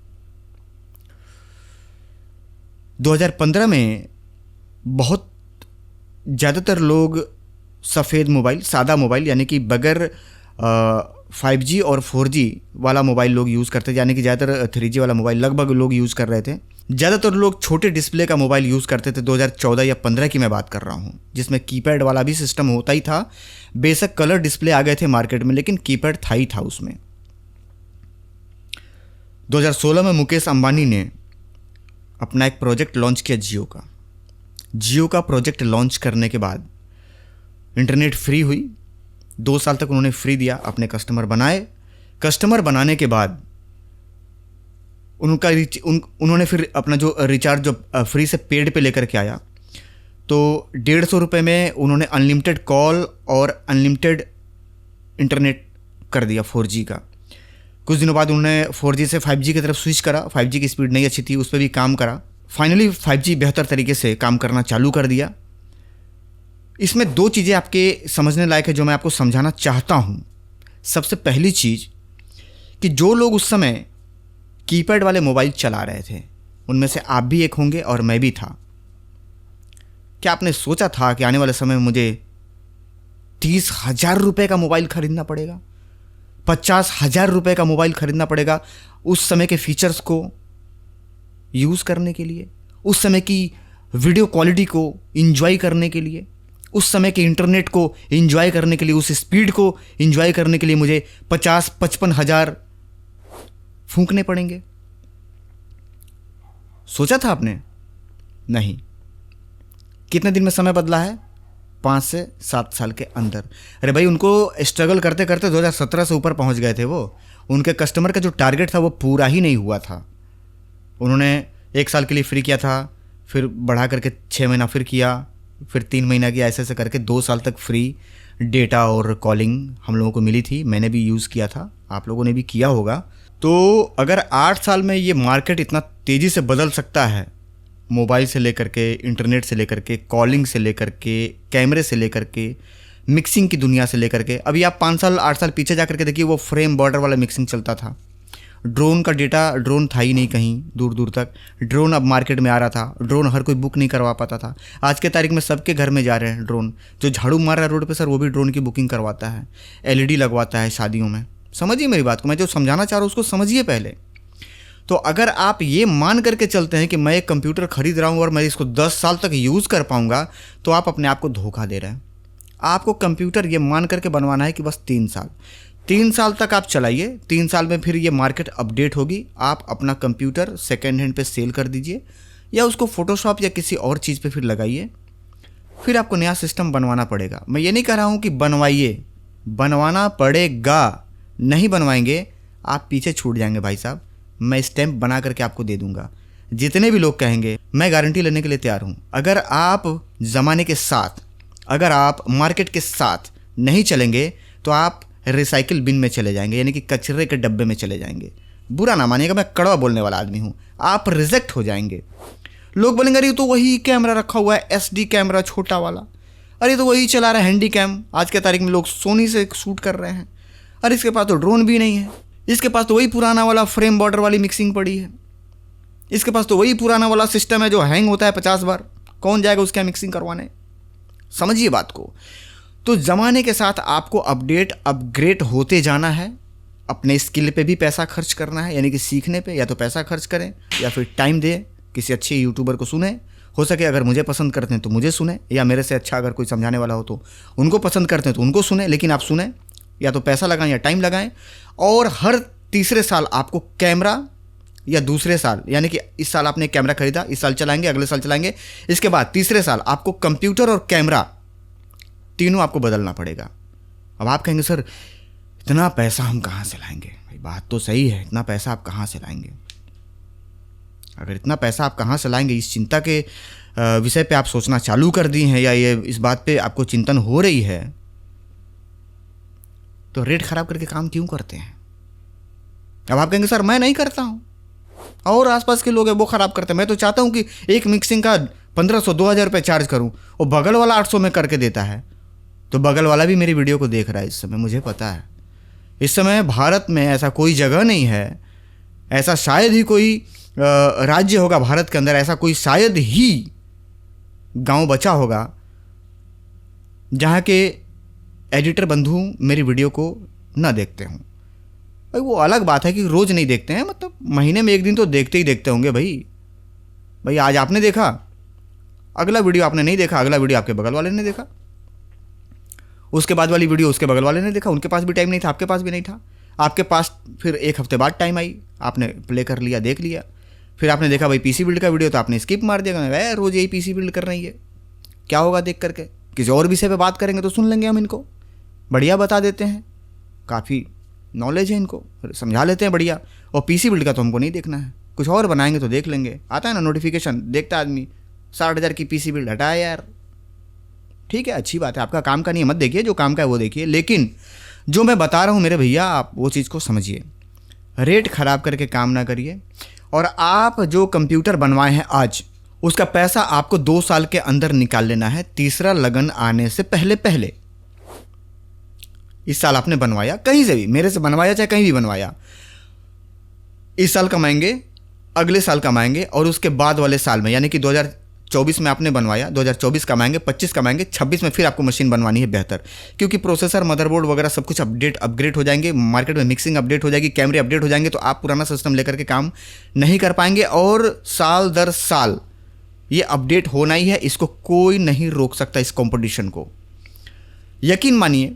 2015 में बहुत ज़्यादातर लोग सफ़ेद मोबाइल, सादा मोबाइल, यानी कि बगैर 5G और 4G वाला मोबाइल लोग यूज़ करते थे, यानी कि ज़्यादातर 3G वाला मोबाइल लगभग लोग यूज़ कर रहे थे। ज़्यादातर लोग छोटे डिस्प्ले का मोबाइल यूज़ करते थे। 2014 या 15 की मैं बात कर रहा हूँ, जिसमें कीपैड वाला भी सिस्टम होता ही था। बेशक कलर डिस्प्ले आ गए थे मार्केट में, लेकिन कीपैड था ही था उसमें। 2016 में मुकेश अंबानी ने अपना एक प्रोजेक्ट लॉन्च किया, जियो का प्रोजेक्ट लॉन्च करने के बाद इंटरनेट फ्री हुई। 2 साल तक उन्होंने फ्री दिया, अपने कस्टमर बनाए। कस्टमर बनाने के बाद उन्होंने फिर अपना जो रिचार्ज जो फ्री से पेड पे लेकर के आया, तो 150 रुपये में उन्होंने अनलिमिटेड कॉल और अनलिमिटेड इंटरनेट कर दिया 4G का। कुछ दिनों बाद उन्होंने 4G से 5G की तरफ स्विच करा। 5G की स्पीड नहीं अच्छी थी, उस पर भी काम करा। फाइनली 5G बेहतर तरीके से काम करना चालू कर दिया। इसमें 2 चीज़ें आपके समझने लायक है जो मैं आपको समझाना चाहता हूँ। सबसे पहली चीज़ कि जो लोग उस समय कीपैड वाले मोबाइल चला रहे थे, उनमें से आप भी एक होंगे और मैं भी था। क्या आपने सोचा था कि आने वाले समय में मुझे 30,000 रुपये का मोबाइल खरीदना पड़ेगा, 50,000 रुपये का मोबाइल खरीदना पड़ेगा उस समय के फीचर्स को यूज़ करने के लिए, उस समय की वीडियो क्वालिटी को एंजॉय करने के लिए, उस समय के इंटरनेट को एंजॉय करने के लिए, उस स्पीड को एंजॉय करने के लिए मुझे 50-55 हज़ार फूंकने पड़ेंगे? सोचा था आपने? नहीं। कितने दिन में समय बदला है? 5 से 7 साल के अंदर। अरे भाई, उनको स्ट्रगल करते करते 2017 से ऊपर पहुंच गए थे वो। उनके कस्टमर का जो टारगेट था वो पूरा ही नहीं हुआ था। उन्होंने 1 साल के लिए फ्री किया था, फिर बढ़ा करके 6 महीना फिर किया, फिर 3 महीना की, ऐसे ऐसे करके 2 साल तक फ्री डेटा और कॉलिंग हम लोगों को मिली थी। मैंने भी यूज़ किया था, आप लोगों ने भी किया होगा। तो अगर 8 साल में ये मार्केट इतना तेज़ी से बदल सकता है, मोबाइल से लेकर के, इंटरनेट से लेकर के, कॉलिंग से लेकर के, कैमरे से लेकर के, मिक्सिंग की दुनिया से लेकर के, अभी आप 5 साल 8 साल पीछे जा करके देखिए, वो फ्रेम बॉर्डर वाला मिक्सिंग चलता था। ड्रोन का डेटा, ड्रोन था ही नहीं कहीं दूर दूर तक। ड्रोन अब मार्केट में आ रहा था, ड्रोन हर कोई बुक नहीं करवा पाता था। आज के तारीख में सबके घर में जा रहे हैं ड्रोन। जो झाड़ू मार रहा है रोड पे सर, वो भी ड्रोन की बुकिंग करवाता है, LED लगवाता है शादियों में। समझिए मेरी बात को, मैं जो समझाना चाह रहा हूँ उसको समझिए पहले। तो अगर आप ये मान करके चलते हैं कि मैं एक कंप्यूटर खरीद रहा हूँ और मैं इसको 10 साल तक यूज़ कर पाऊँगा, तो आप अपने आप को धोखा दे रहे हैं। आपको कंप्यूटर ये मान करके बनवाना है कि बस 3 साल तक आप चलाइए। 3 साल में फिर ये मार्केट अपडेट होगी। आप अपना कंप्यूटर सेकेंड हैंड पे सेल कर दीजिए या उसको फोटोशॉप या किसी और चीज़ पे फिर लगाइए। फिर आपको नया सिस्टम बनवाना पड़ेगा। मैं ये नहीं कह रहा हूँ कि बनवाइए, बनवाना पड़ेगा। नहीं बनवाएंगे आप पीछे छूट जाएंगे भाई साहब। मैं स्टैम्प बना करके आपको दे दूंगा। जितने भी लोग कहेंगे, मैं गारंटी लेने के लिए तैयार हूँ। अगर आप ज़माने के साथ, अगर आप मार्केट के साथ नहीं चलेंगे तो आप रिसाइकिल बिन में चले जाएंगे, यानी कि कचरे के डब्बे में चले जाएंगे। बुरा ना मानिएगा, मैं कड़वा बोलने वाला आदमी हूँ। आप रिजेक्ट हो जाएंगे। लोग बोलेंगे अरे तो वही कैमरा रखा हुआ है, SD कैमरा छोटा वाला। अरे तो वही चला रहा है हैंडी कैम, आज के तारीख में लोग सोनी से शूट कर रहे हैं। अरे इसके पास तो ड्रोन भी नहीं है, इसके पास तो वही पुराना वाला फ्रेम बॉर्डर वाली मिक्सिंग पड़ी है, इसके पास तो वही पुराना वाला सिस्टम है जो हैंग होता है 50 बार। कौन जाएगा उसके मिक्सिंग करवाने? समझिए बात को। तो ज़माने के साथ आपको अपग्रेड होते जाना है। अपने स्किल पे भी पैसा खर्च करना है, यानी कि सीखने पे या तो पैसा खर्च करें या फिर टाइम दें, किसी अच्छे यूट्यूबर को सुने। हो सके अगर मुझे पसंद करते हैं तो मुझे सुने, या मेरे से अच्छा अगर कोई समझाने वाला हो तो उनको पसंद करते हैं तो उनको सुने। लेकिन आप सुने या तो पैसा लगाएं या टाइम लगाएं। और हर तीसरे साल आपको कैमरा, या दूसरे साल, यानी कि इस साल आपने कैमरा खरीदा, इस साल चलाएंगे, अगले साल चलाएंगे, इसके बाद तीसरे साल आपको कंप्यूटर और कैमरा तीनों आपको बदलना पड़ेगा। अब आप कहेंगे सर इतना पैसा हम कहाँ से लाएंगे? भाई बात तो सही है, इतना पैसा आप कहाँ से लाएंगे? अगर इतना पैसा आप कहाँ से लाएंगे, इस चिंता के विषय पे आप सोचना चालू कर दी हैं, या ये इस बात पे आपको चिंतन हो रही है, तो रेट खराब करके काम क्यों करते हैं? अब आप कहेंगे सर मैं नहीं करता हूँ, और आसपास के लोग हैं वो खराब करते हैं। मैं तो चाहता हूँ कि एक मिक्सिंग का 1500-2000 रुपये चार्ज करूँ, और बगल वाला 800 में करके देता है। तो बगल वाला भी मेरी वीडियो को देख रहा है इस समय, मुझे पता है। इस समय भारत में ऐसा कोई जगह नहीं है, ऐसा शायद ही कोई राज्य होगा भारत के अंदर, ऐसा कोई शायद ही गांव बचा होगा जहां के एडिटर बंधु मेरी वीडियो को ना देखते हों। भाई वो अलग बात है कि रोज़ नहीं देखते हैं, मतलब महीने में एक दिन तो देखते ही देखते होंगे। भाई आज आपने देखा, अगला वीडियो आपने नहीं देखा, अगला वीडियो आपके बगल वाले ने देखा, उसके बाद वाली वीडियो उसके बगल वाले ने देखा। उनके पास भी टाइम नहीं था, आपके पास भी नहीं था। आपके पास फिर एक हफ्ते बाद टाइम आई, आपने प्ले कर लिया, देख लिया। फिर आपने देखा भाई पीसी बिल्ड का वीडियो, तो आपने स्किप मार दिया। रोज़ यही पीसी बिल्ड कर रही है, क्या होगा देख करके? किसी और विषय पे बात करेंगे तो सुन लेंगे हम इनको, बढ़िया बता देते हैं, काफ़ी नॉलेज है इनको, समझा लेते हैं बढ़िया। और पीसी बिल्ड का तो हमको नहीं देखना है, कुछ और बनाएंगे तो देख लेंगे। आता है ना नोटिफिकेशन, देखता आदमी 60,000 की पीसी बिल्ड, हटाया यार। ठीक है, अच्छी बात है, आपका काम का नहीं है, मत देखिए, जो काम का है वो देखिए। लेकिन जो मैं बता रहा हूँ मेरे भैया, आप वो चीज़ को समझिए। रेट ख़राब करके काम ना करिए। और आप जो कंप्यूटर बनवाए हैं आज, उसका पैसा आपको 2 साल के अंदर निकाल लेना है, तीसरा लगन आने से पहले पहले। इस साल आपने बनवाया, कहीं से भी, मेरे से बनवाया चाहे कहीं भी बनवाया, इस साल कमाएंगे, अगले साल कमाएंगे, और उसके बाद वाले साल में, यानी कि 2024 में आपने बनवाया, 2024 कमाएंगे, 25 कमाएंगे, 26 में फिर आपको मशीन बनवानी है बेहतर, क्योंकि प्रोसेसर, मदरबोर्ड वगैरह सब कुछ अपग्रेड हो जाएंगे, मार्केट में मिक्सिंग अपडेट हो जाएगी, कैमरे अपडेट हो जाएंगे। तो आप पुराना सिस्टम लेकर के काम नहीं कर पाएंगे, और साल दर साल ये अपडेट होना ही है, इसको कोई नहीं रोक सकता, इस कॉम्पिटिशन को। यकीन मानिए,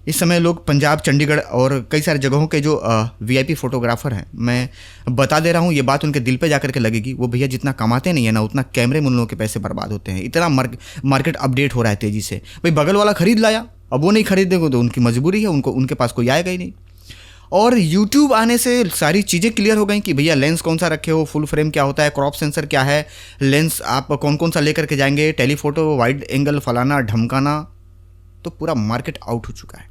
इस समय लोग पंजाब, चंडीगढ़ और कई सारे जगहों के जो वीआईपी फोटोग्राफर हैं, मैं बता दे रहा हूँ, ये बात उनके दिल पे जाकर के लगेगी, वो भैया जितना कमाते नहीं है ना, उतना कैमरे में उन लोगों के पैसे बर्बाद होते हैं। इतना मार्केट अपडेट हो रहा है तेज़ी से। भाई बगल वाला खरीद लाया, अब वो नहीं खरीदेंगे तो उनकी मजबूरी है, उनके पास कोई आएगा ही नहीं। और यूट्यूब आने से सारी चीज़ें क्लियर हो गई कि भैया लेंस कौन सा रखे हो, फुल फ्रेम क्या होता है, क्रॉप सेंसर क्या है, लेंस आप कौन कौन सा लेकर के जाएंगे, टेलीफोटो, वाइड एंगल, फलाना ढमकाना, तो पूरा मार्केट आउट हो चुका है।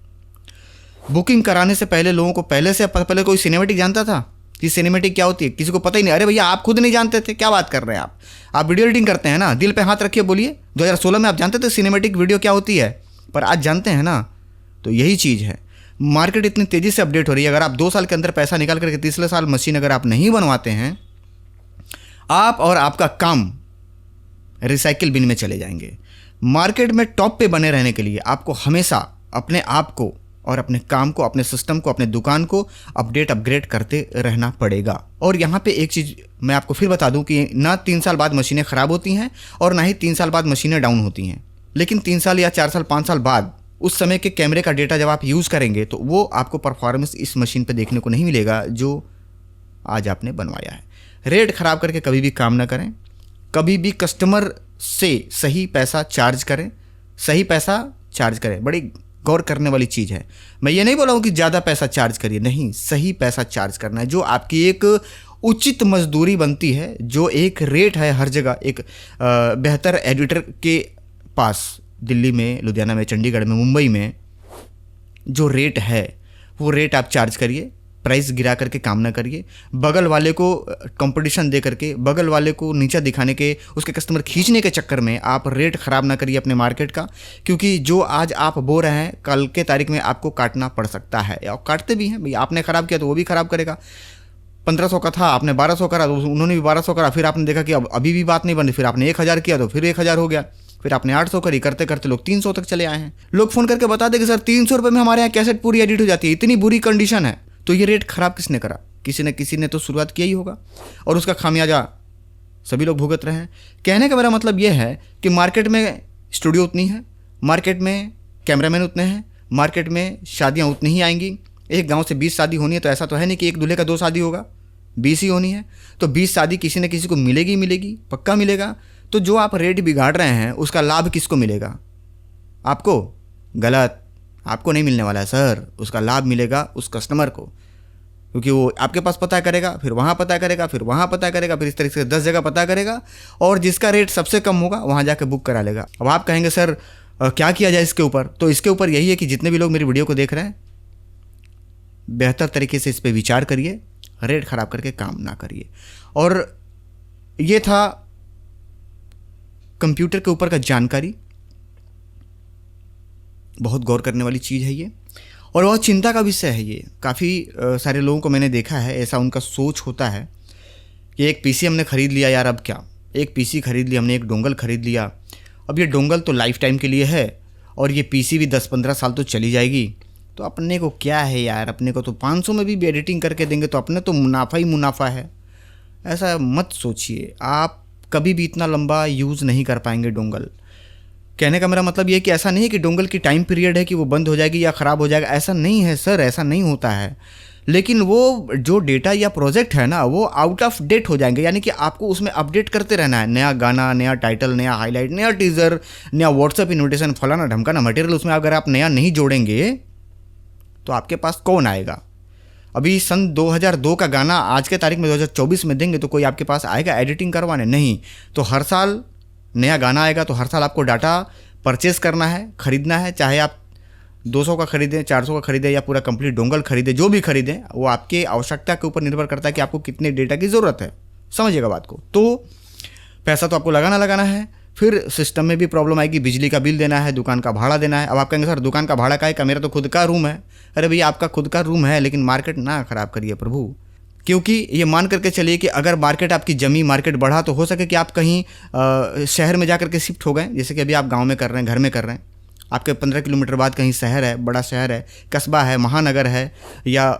बुकिंग कराने से पहले लोगों को पहले कोई सिनेमेटिक जानता था कि सिनेमेटिक क्या होती है? किसी को पता ही नहीं। अरे भैया आप खुद नहीं जानते थे, क्या बात कर रहे हैं आप वीडियो एडिटिंग करते हैं ना, दिल पे हाथ रखिए बोलिए, 2016 में आप जानते थे सिनेमेटिक वीडियो क्या होती है? पर आज जानते हैं ना। तो यही चीज़ है, मार्केट इतनी तेज़ी से अपडेट हो रही है। अगर आप 2 साल के अंदर पैसा निकाल करके तीसरे साल मशीन अगर आप नहीं बनवाते हैं, आप और आपका काम रिसाइकिल बिन में चले जाएंगे। मार्केट में टॉप पे बने रहने के लिए आपको हमेशा अपने आप को और अपने काम को, अपने सिस्टम को, अपने दुकान को अपग्रेड करते रहना पड़ेगा। और यहाँ पे एक चीज़ मैं आपको फिर बता दूँ कि ना 3 साल बाद मशीनें ख़राब होती हैं, और ना ही 3 साल बाद मशीनें डाउन होती हैं। लेकिन 3 साल या 4 साल, 5 साल बाद उस समय के कैमरे का डेटा जब आप यूज़ करेंगे, तो वो आपको परफॉर्मेंस इस मशीन पर देखने को नहीं मिलेगा जो आज आपने बनवाया है। रेट ख़राब करके कभी भी काम ना करें, कभी भी कस्टमर से सही पैसा चार्ज करें, सही पैसा चार्ज करें। बड़ी गौर करने वाली चीज़ है। मैं ये नहीं बोला हूँ कि ज़्यादा पैसा चार्ज करिए, नहीं, सही पैसा चार्ज करना है, जो आपकी एक उचित मजदूरी बनती है, जो एक रेट है हर जगह। एक बेहतर एडिटर के पास दिल्ली में, लुधियाना में, चंडीगढ़ में, मुंबई में जो रेट है, वो रेट आप चार्ज करिए, प्राइस गिरा करके काम ना करिए, बगल वाले को कंपटीशन दे करके, बगल वाले को नीचा दिखाने के, उसके कस्टमर खींचने के चक्कर में आप रेट ख़राब ना करिए अपने मार्केट का, क्योंकि जो आज आप बो रहे हैं कल के तारीख में आपको काटना पड़ सकता है, और काटते भी हैं भाई। आपने ख़राब किया तो वो भी ख़राब करेगा। 1500 का था, आपने 1200 करा तो उन्होंने भी 1200 करा, फिर आपने देखा कि अब अभी भी बात नहीं बनी, फिर आपने 1000 किया तो फिर 1000 हो गया, फिर आपने 800 करी, करते करते लोग 300 तक चले आए हैं। लोग फ़ोन करके बता दें कि सर 300 रुपये में हमारे यहाँ कैसेट पूरी एडिट हो जाती है, इतनी बुरी कंडीशन है। तो ये रेट ख़राब किसने करा? किसी ने तो शुरुआत किया ही होगा, और उसका खामियाजा सभी लोग भुगत रहे हैं। कहने का मेरा मतलब ये है कि मार्केट में स्टूडियो उतनी है, मार्केट में कैमरामैन उतने हैं, मार्केट में शादियाँ उतनी ही आएंगी। एक गांव से 20 शादी होनी है तो ऐसा तो है नहीं कि एक दूल्हे का 2 शादी होगा, 20 ही होनी है। तो 20 शादी किसी न किसी को मिलेगी, पक्का मिलेगा। तो जो आप रेट बिगाड़ रहे हैं उसका लाभ किसको मिलेगा? आपको? गलत, आपको नहीं मिलने वाला है सर। उसका लाभ मिलेगा उस कस्टमर को, क्योंकि वो आपके पास पता करेगा, फिर वहाँ पता करेगा, फिर वहाँ पता करेगा, फिर इस तरीके से 10 जगह पता करेगा, और जिसका रेट सबसे कम होगा वहाँ जाके बुक करा लेगा। अब आप कहेंगे सर क्या किया जाए इसके ऊपर? तो इसके ऊपर यही है कि जितने भी लोग मेरी वीडियो को देख रहे हैं, बेहतर तरीके से इस पर विचार करिए, रेट ख़राब करके काम ना करिए। और ये था कंप्यूटर के ऊपर का जानकारी। बहुत गौर करने वाली चीज़ है ये, और बहुत चिंता का विषय है ये। काफ़ी सारे लोगों को मैंने देखा है, ऐसा उनका सोच होता है कि एक पीसी हमने ख़रीद लिया यार, अब क्या, एक पीसी ख़रीद लिया हमने, एक डोंगल ख़रीद लिया, अब ये डोंगल तो लाइफ टाइम के लिए है और ये पीसी भी 10-15 साल तो चली जाएगी, तो अपने को क्या है यार, अपने को तो 500 में भी एडिटिंग करके देंगे तो अपने तो मुनाफा ही मुनाफा है। ऐसा मत सोचिए, आप कभी भी इतना लंबा यूज़ नहीं कर पाएंगे डोंगल। कहने का मेरा मतलब ये है कि ऐसा नहीं है कि डोंगल की टाइम पीरियड है कि वो बंद हो जाएगी या ख़राब हो जाएगा, ऐसा नहीं है सर, ऐसा नहीं होता है। लेकिन वो जो डेटा या प्रोजेक्ट है ना, वो आउट ऑफ डेट हो जाएंगे, यानी कि आपको उसमें अपडेट करते रहना है। नया गाना, नया टाइटल, नया हाईलाइट, नया टीज़र, नया व्हाट्सएप इन्विटेशन, फलाना ढमकाना मटेरियल, उसमें अगर आप नया नहीं जोड़ेंगे तो आपके पास कौन आएगा? अभी सन 2002 का गाना आज के तारीख में 2024 में देंगे तो कोई आपके पास आएगा एडिटिंग करवाने? नहीं। तो हर साल नया गाना आएगा तो हर साल आपको डाटा परचेस करना है, ख़रीदना है, चाहे आप 200 का खरीदें, 400 का खरीदें या पूरा कंप्लीट डोंगल खरीदें, जो भी खरीदें वो आपके आवश्यकता के ऊपर निर्भर करता है कि आपको कितने डेटा की ज़रूरत है। समझिएगा बात को। तो पैसा तो आपको लगाना है, फिर सिस्टम में भी प्रॉब्लम आएगी, बिजली का बिल देना है, दुकान का भाड़ा देना है। अब आप कहेंगे सर दुकान का भाड़ा का मेरा तो खुद का रूम है। अरे भैया आपका खुद का रूम है, लेकिन मार्केट ना ख़राब करिए प्रभु, क्योंकि ये मान करके चलिए कि अगर मार्केट आपकी जमी मार्केट बढ़ा तो हो सके कि आप कहीं शहर में जा कर के शिफ्ट हो गए, जैसे कि अभी आप गाँव में कर रहे हैं, घर में कर रहे हैं, आपके 15 किलोमीटर बाद कहीं शहर है, बड़ा शहर है, कस्बा है, महानगर है या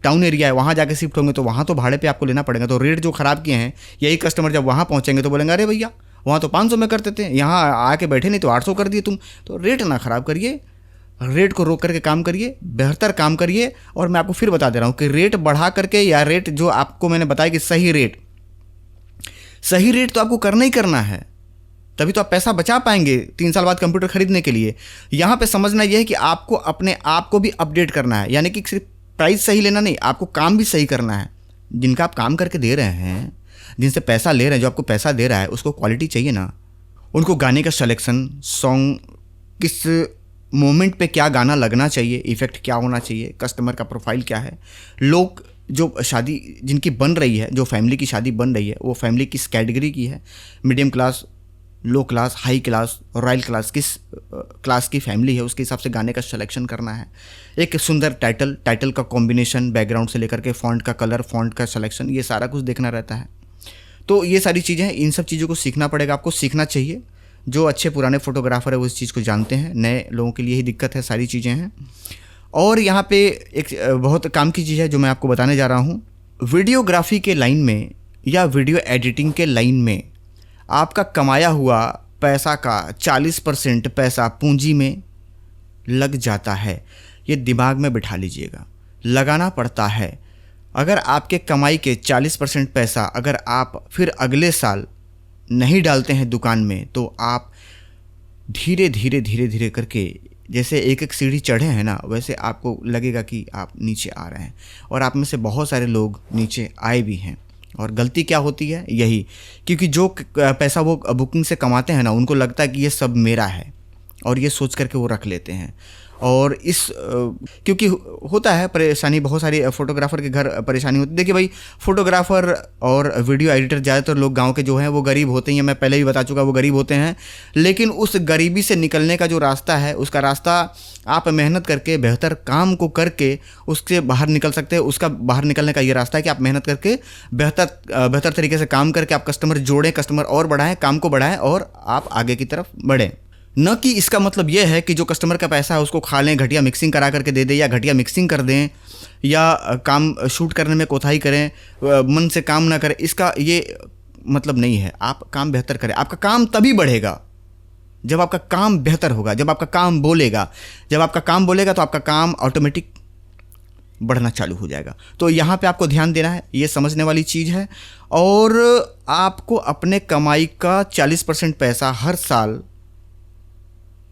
टाउन एरिया है, वहाँ जाके शिफ्ट होंगे तो वहाँ तो भाड़े पे आपको लेना पड़ेगा। तो रेट जो ख़राब किए हैं, यही कस्टमर जब वहाँ पहुँचेंगे तो बोलेंगे अरे भैया वहाँ तो 500 में करते थे, यहाँ आके बैठे नहीं तो 800 कर दिए तुम। तो रेट ना ख़राब करिए, रेट को रोक करके काम करिए, बेहतर काम करिए। और मैं आपको फिर बता दे रहा हूँ कि रेट बढ़ा करके या रेट जो आपको मैंने बताया कि सही रेट तो आपको करना ही करना है, तभी तो आप पैसा बचा पाएंगे 3 साल बाद कंप्यूटर खरीदने के लिए। यहाँ पे समझना यह है कि आपको अपने आप को भी अपडेट करना है, यानी कि सिर्फ प्राइस सही लेना नहीं, आपको काम भी सही करना है। जिनका आप काम करके दे रहे हैं, जिनसे पैसा ले रहे हैं, जो आपको पैसा दे रहा है, उसको क्वालिटी चाहिए ना। उनको गाने का सिलेक्शन, सॉन्ग किस मोमेंट पे क्या गाना लगना चाहिए, इफ़ेक्ट क्या होना चाहिए, कस्टमर का प्रोफाइल क्या है, लोग जो शादी जिनकी बन रही है, जो फैमिली की शादी बन रही है, वो फैमिली किस कैटेगरी की है, medium class, low class, high class, royal class, किस क्लास की फैमिली है, उसके हिसाब से गाने का सिलेक्शन करना है। एक सुंदर टाइटल का कॉम्बिनेशन, बैकग्राउंड से लेकर के फॉन्ट का कलर, फॉन्ट का सिलेक्शन, ये सारा कुछ देखना रहता है। तो ये सारी चीज़ें हैं, इन सब चीज़ों को सीखना पड़ेगा, आपको सीखना चाहिए। जो अच्छे पुराने फोटोग्राफर है वो इस चीज़ को जानते हैं, नए लोगों के लिए ही दिक्कत है, सारी चीज़ें हैं। और यहाँ पे एक बहुत काम की चीज़ है जो मैं आपको बताने जा रहा हूँ। वीडियोग्राफी के लाइन में या वीडियो एडिटिंग के लाइन में आपका कमाया हुआ पैसा का 40% पैसा पूंजी में लग जाता है। ये दिमाग में बिठा लीजिएगा, लगाना पड़ता है। अगर आपके कमाई के 40% पैसा अगर आप फिर अगले साल नहीं डालते हैं दुकान में, तो आप धीरे धीरे करके जैसे एक एक सीढ़ी चढ़े हैं ना, वैसे आपको लगेगा कि आप नीचे आ रहे हैं। और आप में से बहुत सारे लोग नीचे आए भी हैं। और गलती क्या होती है, यही, क्योंकि जो पैसा वो बुकिंग से कमाते हैं ना, उनको लगता है कि ये सब मेरा है, और ये सोच करके वो रख लेते हैं। और इस क्योंकि होता है परेशानी, बहुत सारी फोटोग्राफर के घर परेशानी होती है। देखिए भाई, फोटोग्राफर और वीडियो एडिटर ज़्यादातर लोग गांव के जो हैं वो गरीब होते हैं, मैं पहले भी बता चुका वो गरीब होते हैं। लेकिन उस गरीबी से निकलने का जो रास्ता है, उसका रास्ता आप मेहनत करके बेहतर काम को करके उससे बाहर निकल सकते हैं। उसका बाहर निकलने का ये रास्ता है कि आप मेहनत करके बेहतर तरीके से काम करके आप कस्टमर जोड़ें, कस्टमर और बढ़ाएं, काम को बढ़ाएं और आप आगे की तरफ बढ़ें। न कि इसका मतलब यह है कि जो कस्टमर का पैसा है उसको खा लें, घटिया मिक्सिंग करा करके दे दें या घटिया मिक्सिंग कर दें या काम शूट करने में कोताही करें, मन से काम ना करें। इसका ये मतलब नहीं है। आप काम बेहतर करें। आपका काम तभी बढ़ेगा जब आपका काम बेहतर होगा, जब आपका काम बोलेगा। जब आपका काम बोलेगा तो आपका काम ऑटोमेटिक बढ़ना चालू हो जाएगा। तो यहाँ पे आपको ध्यान देना है, ये समझने वाली चीज़ है। और आपको अपने कमाई का 40% पैसा हर साल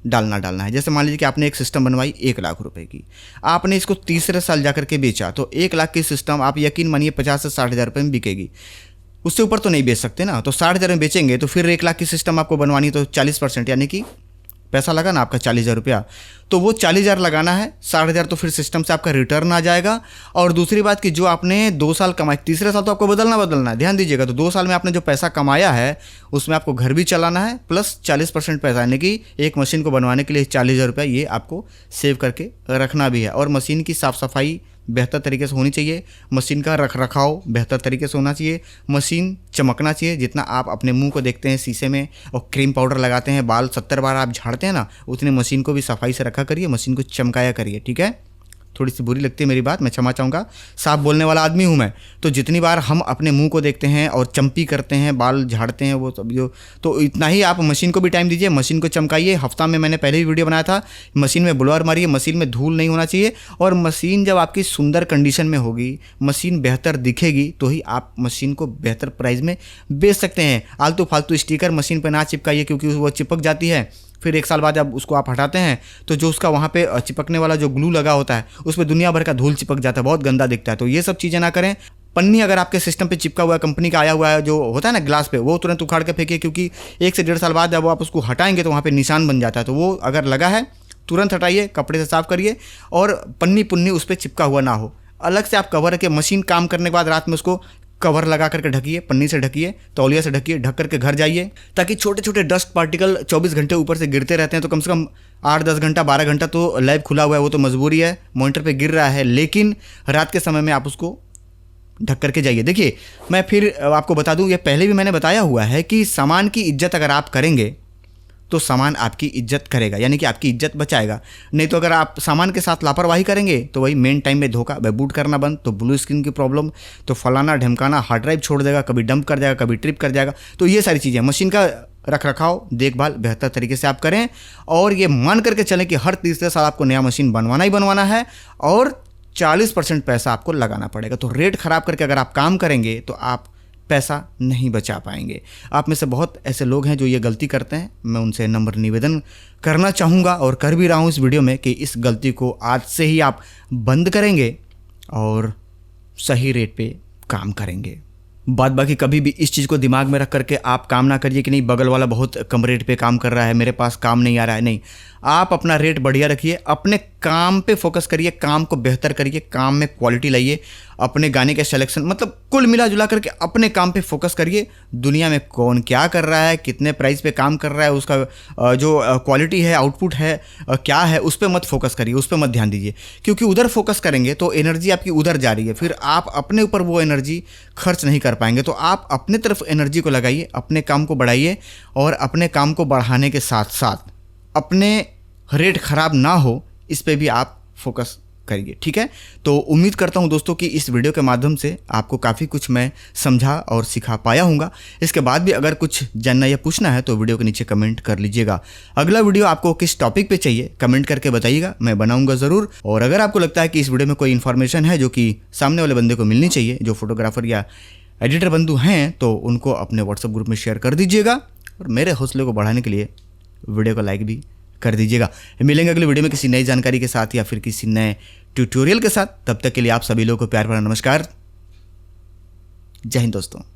डालना है। जैसे मान लीजिए कि आपने एक सिस्टम बनवाई 1 लाख रुपए की, आपने इसको तीसरे साल जाकर के बेचा तो 1 लाख की सिस्टम आप यकीन मानिए 50 से 60 हज़ार रुपये में बिकेगी। उससे ऊपर तो नहीं बेच सकते ना। तो 60 हज़ार में बेचेंगे तो फिर 1 लाख की सिस्टम आपको बनवानी, तो 40% यानी कि पैसा लगा ना आपका 40,000 रुपया, तो वो 40,000 लगाना है, 60,000 तो फिर सिस्टम से आपका रिटर्न आ जाएगा। और दूसरी बात कि जो आपने 2 साल कमाई, तीसरे साल तो आपको बदलना है, ध्यान दीजिएगा। तो 2 साल में आपने जो पैसा कमाया है उसमें आपको घर भी चलाना है प्लस 40% पैसा, यानी कि एक मशीन को बनवाने के लिए 40,000 रुपया ये आपको सेव करके रखना भी है। और मशीन की साफ़ सफाई बेहतर तरीके से होनी चाहिए, मशीन का रख रखाव बेहतर तरीके से होना चाहिए, मशीन चमकना चाहिए। जितना आप अपने मुंह को देखते हैं शीशे में और क्रीम पाउडर लगाते हैं, बाल 70 बार आप झाड़ते हैं ना, उतने मशीन को भी सफाई से रखा करिए, मशीन को चमकाया करिए, ठीक है। थोड़ी सी बुरी लगती है मेरी बात, मैं क्षमा चाहूँगा, साफ बोलने वाला आदमी हूँ मैं। तो जितनी बार हम अपने मुंह को देखते हैं और चंपी करते हैं, बाल झाड़ते हैं, वो सब जो, तो इतना ही आप मशीन को भी टाइम दीजिए, मशीन को चमकाइए। हफ्ता में मैंने पहले ही वीडियो बनाया था, मशीन में ब्लोअर मारिए, मशीन में धूल नहीं होना चाहिए। और मशीन जब आपकी सुंदर कंडीशन में होगी, मशीन बेहतर दिखेगी, तो ही आप मशीन को बेहतर प्राइस में बेच सकते हैं। आलतू फालतू स्टिकर मशीन पर ना चिपकाइए, क्योंकि वो चिपक जाती है। फिर 1 साल बाद जब उसको आप हटाते हैं तो जो उसका वहाँ पे चिपकने वाला जो ग्लू लगा होता है उस पर दुनिया भर का धूल चिपक जाता है, बहुत गंदा दिखता है। तो ये सब चीज़ें ना करें। पन्नी अगर आपके सिस्टम पे चिपका हुआ है, कंपनी का आया हुआ है जो होता है ना ग्लास पे, वो तुरंत उखाड़ के फेंकिए, क्योंकि 1 से 1.5 साल बाद जब आप उसको हटाएंगे तो वहाँ पे निशान बन जाता है। तो वो अगर लगा है तुरंत हटाइए, कपड़े से साफ करिए और पन्नी पुन्नी उस पर चिपका हुआ ना हो। अलग से आप कवर के मशीन काम करने के बाद रात में उसको कवर लगा करके ढकिए, पन्नी से ढकिए, तौलिया से ढकिए, ढक करके घर जाइए, ताकि छोटे छोटे डस्ट पार्टिकल 24 घंटे ऊपर से गिरते रहते हैं। तो कम से कम 8-10 घंटा 12 घंटा तो लैब खुला हुआ है, वो तो मजबूरी है, मॉनिटर पे गिर रहा है, लेकिन रात के समय में आप उसको ढक करके जाइए। देखिए मैं फिर आपको बता दूं, ये पहले भी मैंने बताया हुआ है कि सामान की इज्जत अगर आप करेंगे तो सामान आपकी इज्जत करेगा, यानी कि आपकी इज्जत बचाएगा। नहीं तो अगर आप सामान के साथ लापरवाही करेंगे तो वही मेन टाइम में धोखा, बूट करना बंद, तो ब्लू स्क्रीन की प्रॉब्लम, तो फलाना ढमकाना, हार्ड ड्राइव छोड़ देगा, कभी डंप कर जाएगा, कभी ट्रिप कर जाएगा। तो ये सारी चीज़ें, मशीन का रख रखाव देखभाल बेहतर तरीके से आप करें और ये मान करके चलें कि हर तीसरे साल आपको नया मशीन बनवाना ही बनवाना है और 40% पैसा आपको लगाना पड़ेगा। तो रेट ख़राब करके अगर आप काम करेंगे तो आप पैसा नहीं बचा पाएंगे। आप में से बहुत ऐसे लोग हैं जो ये गलती करते हैं। मैं उनसे नम्र निवेदन करना चाहूँगा और कर भी रहा हूँ इस वीडियो में कि इस गलती को आज से ही आप बंद करेंगे और सही रेट पे काम करेंगे। बाद बाकी कभी भी इस चीज़ को दिमाग में रख करके आप काम ना करिए कि नहीं बगल वाला बहुत कम रेट पे काम कर रहा है, मेरे पास काम नहीं आ रहा है। नहीं, आप अपना रेट बढ़िया रखिए, अपने काम पे फोकस करिए, काम को बेहतर करिए, काम में क्वालिटी लाइए, अपने गाने के सिलेक्शन, मतलब कुल मिला जुला करके अपने काम पे फोकस करिए। दुनिया में कौन क्या कर रहा है, कितने प्राइस पे काम कर रहा है, उसका जो क्वालिटी है, आउटपुट है, क्या है, उस पर मत फोकस करिए, उस पर मत ध्यान दीजिए, क्योंकि उधर फोकस करेंगे तो एनर्जी आपकी उधर जा रही है, फिर आप अपने ऊपर वो एनर्जी खर्च नहीं कर पाएंगे। तो आप अपने तरफ एनर्जी को लगाइए, अपने काम को बढ़ाइए और अपने काम को बढ़ाने के साथ साथ अपने रेट ख़राब ना हो इस पे भी आप फोकस करिए, ठीक है। तो उम्मीद करता हूं दोस्तों कि इस वीडियो के माध्यम से आपको काफ़ी कुछ मैं समझा और सिखा पाया हूँगा। इसके बाद भी अगर कुछ जानना या पूछना है तो वीडियो के नीचे कमेंट कर लीजिएगा। अगला वीडियो आपको किस टॉपिक पे चाहिए कमेंट करके बताइएगा, मैं बनाऊंगा ज़रूर। और अगर आपको लगता है कि इस वीडियो में कोई इन्फॉर्मेशन है जो कि सामने वाले बंदे को मिलनी चाहिए, जो फोटोग्राफर या एडिटर बंधु हैं, तो उनको अपने व्हाट्सएप ग्रुप में शेयर कर दीजिएगा और मेरे हौसले को बढ़ाने के लिए वीडियो को लाइक भी कर दीजिएगा। मिलेंगे अगले वीडियो में किसी नई जानकारी के साथ या फिर किसी नए ट्यूटोरियल के साथ। तब तक के लिए आप सभी लोगों को प्यार भरा नमस्कार। जय हिंद दोस्तों।